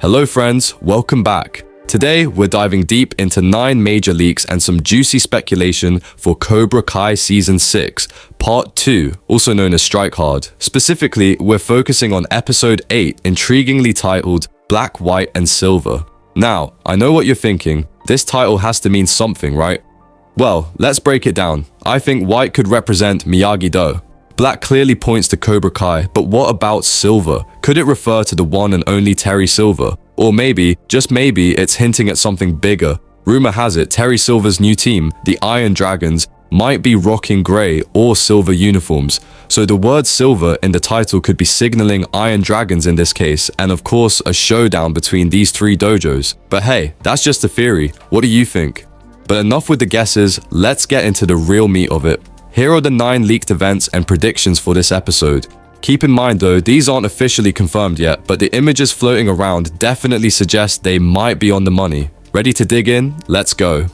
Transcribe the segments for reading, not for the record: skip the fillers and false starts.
Hello friends, welcome back. Today, we're diving deep into 9 major leaks and some juicy speculation for Cobra Kai Season 6, Part 2, also known as Strike Hard. Specifically, we're focusing on Episode 8, intriguingly titled Black, White, and Silver. Now, I know what you're thinking. This title has to mean something, right? Well, let's break it down. I think white could represent Miyagi-Do. Black clearly points to Cobra Kai, but what about Silver? Could it refer to the one and only Terry Silver? Or maybe, just maybe, it's hinting at something bigger. Rumor has it Terry Silver's new team, the Iron Dragons, might be rocking grey or silver uniforms. So the word silver in the title could be signaling Iron Dragons in this case, and of course a showdown between these 3 dojos. But hey, that's just a theory. What do you think? But enough with the guesses, let's get into the real meat of it. Here are the 9 leaked events and predictions for this episode. Keep in mind though, these aren't officially confirmed yet, but the images floating around definitely suggest they might be on the money. Ready to dig in? Let's go.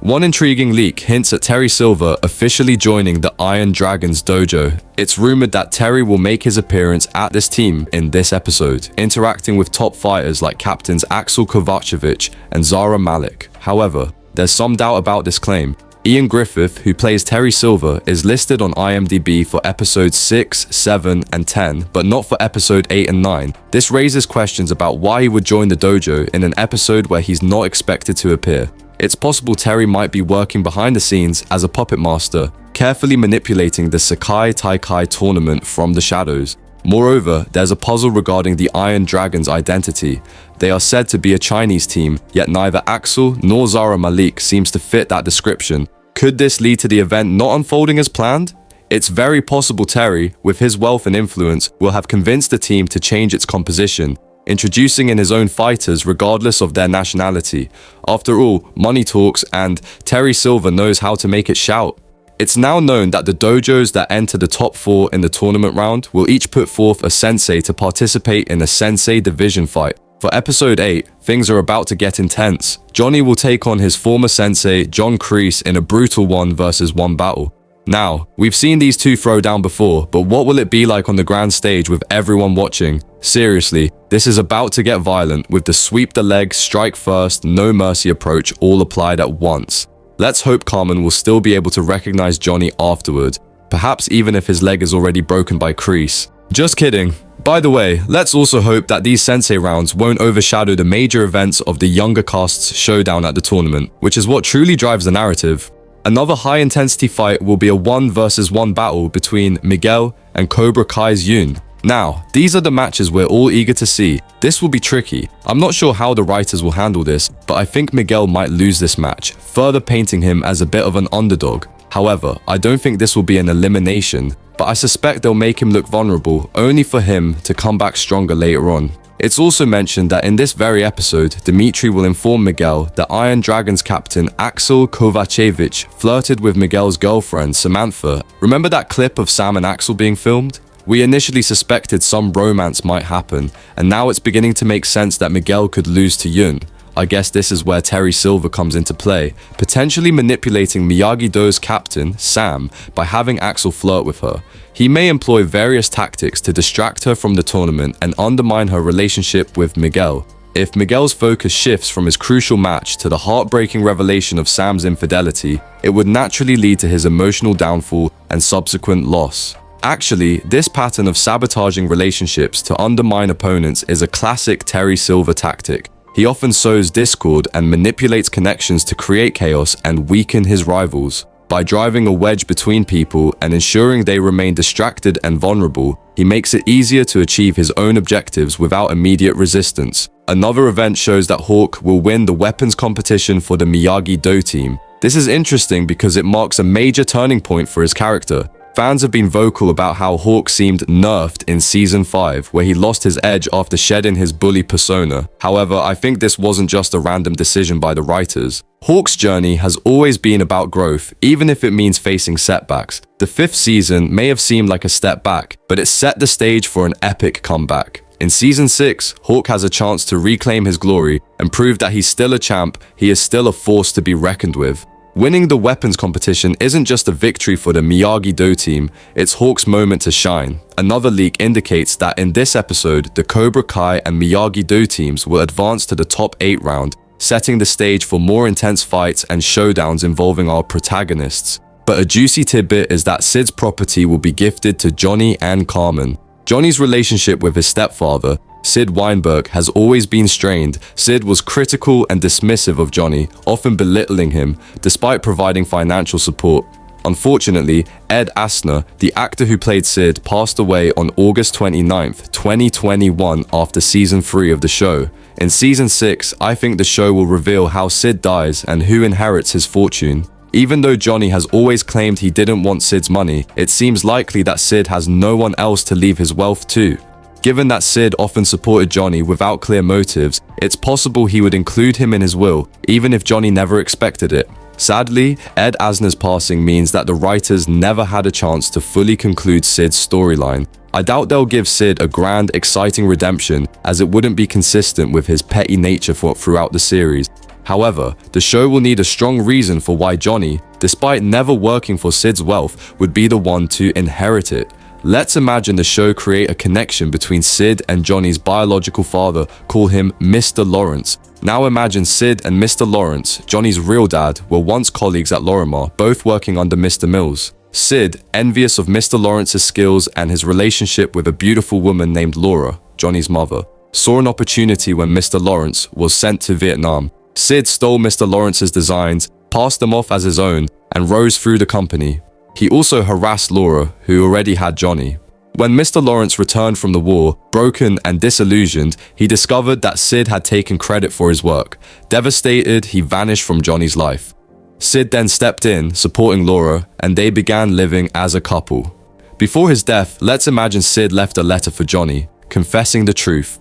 One intriguing leak hints at Terry Silver officially joining the Iron Dragons dojo. It's rumored that Terry will make his appearance at this team in this episode, interacting with top fighters like Captains Axel Kovacevik and Zara Malik. However, there's some doubt about this claim. Ian Griffith, who plays Terry Silver, is listed on IMDb for episodes 6, 7, and 10, but not for episode 8 and 9. This raises questions about why he would join the dojo in an episode where he's not expected to appear. It's possible Terry might be working behind the scenes as a puppet master, carefully manipulating the Sekai Taikai tournament from the shadows. Moreover, there's a puzzle regarding the Iron Dragons' identity. They are said to be a Chinese team, yet neither Axel nor Zara Malik seems to fit that description. Could this lead to the event not unfolding as planned? It's very possible Terry, with his wealth and influence, will have convinced the team to change its composition, introducing in his own fighters regardless of their nationality. After all, money talks and Terry Silver knows how to make it shout. It's now known that the dojos that enter the top 4 in the tournament round will each put forth a sensei to participate in a sensei division fight. For episode 8, things are about to get intense. Johnny will take on his former sensei, John Kreese, in a brutal 1-versus-1 battle. Now, we've seen these 2 throw down before, but what will it be like on the grand stage with everyone watching? Seriously, this is about to get violent with the sweep the leg, strike first, no mercy approach all applied at once. Let's hope Carmen will still be able to recognize Johnny afterward, perhaps even if his leg is already broken by Kreese. Just kidding. By the way, let's also hope that these sensei rounds won't overshadow the major events of the younger cast's showdown at the tournament, which is what truly drives the narrative. Another high-intensity fight will be a 1-versus-1 battle between Miguel and Cobra Kai's Yoon. Now, these are the matches we're all eager to see. This will be tricky. I'm not sure how the writers will handle this, but I think Miguel might lose this match, further painting him as a bit of an underdog. However, I don't think this will be an elimination, but I suspect they'll make him look vulnerable, only for him to come back stronger later on. It's also mentioned that in this very episode, Dimitri will inform Miguel that Iron Dragons captain Axel Kovacevik flirted with Miguel's girlfriend, Samantha. Remember that clip of Sam and Axel being filmed? We initially suspected some romance might happen, and now it's beginning to make sense that Miguel could lose to Yoon. I guess this is where Terry Silver comes into play, potentially manipulating Miyagi-Do's captain, Sam, by having Axel flirt with her. He may employ various tactics to distract her from the tournament and undermine her relationship with Miguel. If Miguel's focus shifts from his crucial match to the heartbreaking revelation of Sam's infidelity, it would naturally lead to his emotional downfall and subsequent loss. Actually, this pattern of sabotaging relationships to undermine opponents is a classic Terry Silver tactic. He often sows discord and manipulates connections to create chaos and weaken his rivals. By driving a wedge between people and ensuring they remain distracted and vulnerable, he makes it easier to achieve his own objectives without immediate resistance. Another event shows that Hawk will win the weapons competition for the Miyagi-Do team. This is interesting because it marks a major turning point for his character. Fans have been vocal about how Hawk seemed nerfed in Season 5, where he lost his edge after shedding his bully persona. However, I think this wasn't just a random decision by the writers. Hawk's journey has always been about growth, even if it means facing setbacks. The 5th season may have seemed like a step back, but it set the stage for an epic comeback. In Season 6, Hawk has a chance to reclaim his glory and prove that he's still a champ, he is still a force to be reckoned with. Winning the weapons competition isn't just a victory for the Miyagi-Do team, it's Hawk's moment to shine. Another leak indicates that in this episode, the Cobra Kai and Miyagi-Do teams will advance to the top 8 round, setting the stage for more intense fights and showdowns involving our protagonists. But a juicy tidbit is that Sid's property will be gifted to Johnny and Carmen. Johnny's relationship with his stepfather, Sid Weinberg, has always been strained. Sid was critical and dismissive of Johnny, often belittling him, despite providing financial support. Unfortunately, Ed Asner, the actor who played Sid, passed away on August 29th, 2021 after season 3 of the show. In season 6, I think the show will reveal how Sid dies and who inherits his fortune. Even though Johnny has always claimed he didn't want Sid's money, it seems likely that Sid has no one else to leave his wealth to. Given that Sid often supported Johnny without clear motives, it's possible he would include him in his will, even if Johnny never expected it. Sadly, Ed Asner's passing means that the writers never had a chance to fully conclude Sid's storyline. I doubt they'll give Sid a grand, exciting redemption, as it wouldn't be consistent with his petty nature throughout the series. However, the show will need a strong reason for why Johnny, despite never working for Sid's wealth, would be the one to inherit it. Let's imagine the show create a connection between Sid and Johnny's biological father, call him Mr. Lawrence. Now imagine Sid and Mr. Lawrence, Johnny's real dad, were once colleagues at Lorimar, both working under Mr. Mills. Sid, envious of Mr. Lawrence's skills and his relationship with a beautiful woman named Laura, Johnny's mother, saw an opportunity when Mr. Lawrence was sent to Vietnam. Sid stole Mr. Lawrence's designs, passed them off as his own, and rose through the company. He also harassed Laura, who already had Johnny. When Mr. Lawrence returned from the war, broken and disillusioned, he discovered that Sid had taken credit for his work. Devastated, he vanished from Johnny's life. Sid then stepped in, supporting Laura, and they began living as a couple. Before his death, let's imagine Sid left a letter for Johnny, confessing the truth.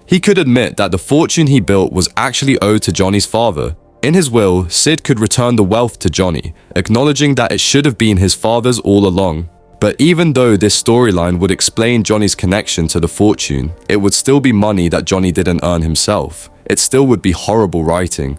He could admit that the fortune he built was actually owed to Johnny's father. In his will, Sid could return the wealth to Johnny, acknowledging that it should have been his father's all along. But even though this storyline would explain Johnny's connection to the fortune, it would still be money that Johnny didn't earn himself. It still would be horrible writing.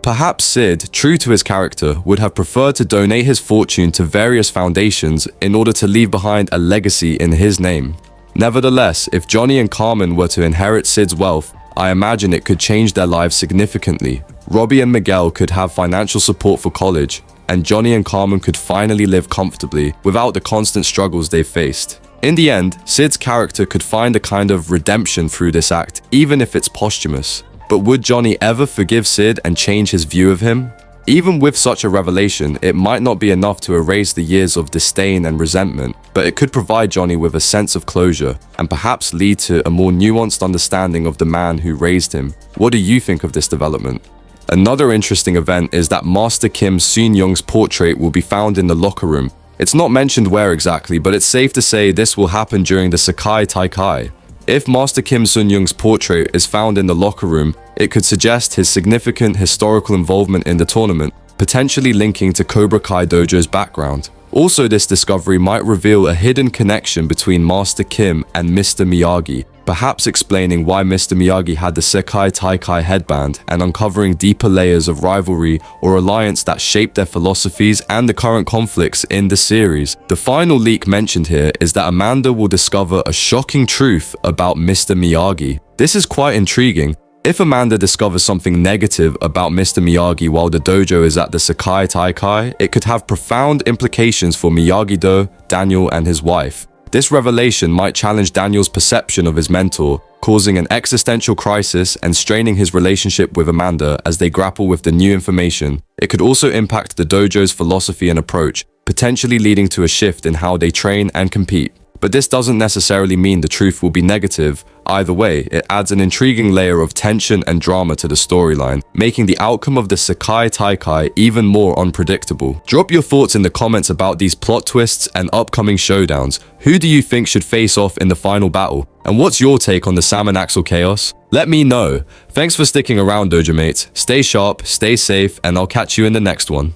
Perhaps Sid, true to his character, would have preferred to donate his fortune to various foundations in order to leave behind a legacy in his name. Nevertheless, if Johnny and Carmen were to inherit Sid's wealth, I imagine it could change their lives significantly. Robby and Miguel could have financial support for college, and Johnny and Carmen could finally live comfortably without the constant struggles they've faced. In the end, Sid's character could find a kind of redemption through this act, even if it's posthumous. But would Johnny ever forgive Sid and change his view of him? Even with such a revelation, it might not be enough to erase the years of disdain and resentment, but it could provide Johnny with a sense of closure, and perhaps lead to a more nuanced understanding of the man who raised him. What do you think of this development? Another interesting event is that Master Kim Soon-young's portrait will be found in the locker room. It's not mentioned where exactly, but it's safe to say this will happen during the Sekai Taikai. If Master Kim Soon-young's portrait is found in the locker room, it could suggest his significant historical involvement in the tournament, potentially linking to Cobra Kai Dojo's background. Also, this discovery might reveal a hidden connection between Master Kim and Mr. Miyagi, perhaps explaining why Mr. Miyagi had the Sekai Taikai headband and uncovering deeper layers of rivalry or alliance that shaped their philosophies and the current conflicts in the series. The final leak mentioned here is that Amanda will discover a shocking truth about Mr. Miyagi. This is quite intriguing. If Amanda discovers something negative about Mr. Miyagi while the dojo is at the Sekai Taikai, it could have profound implications for Miyagi-Do, Daniel, and his wife. This revelation might challenge Daniel's perception of his mentor, causing an existential crisis and straining his relationship with Amanda as they grapple with the new information. It could also impact the dojo's philosophy and approach, potentially leading to a shift in how they train and compete. But this doesn't necessarily mean the truth will be negative. Either way, it adds an intriguing layer of tension and drama to the storyline, making the outcome of the Sekai Taikai even more unpredictable. Drop your thoughts in the comments about these plot twists and upcoming showdowns. Who do you think should face off in the final battle? And what's your take on the Sam and Axel chaos? Let me know. Thanks for sticking around, Dojo mates. Stay sharp, stay safe, and I'll catch you in the next one.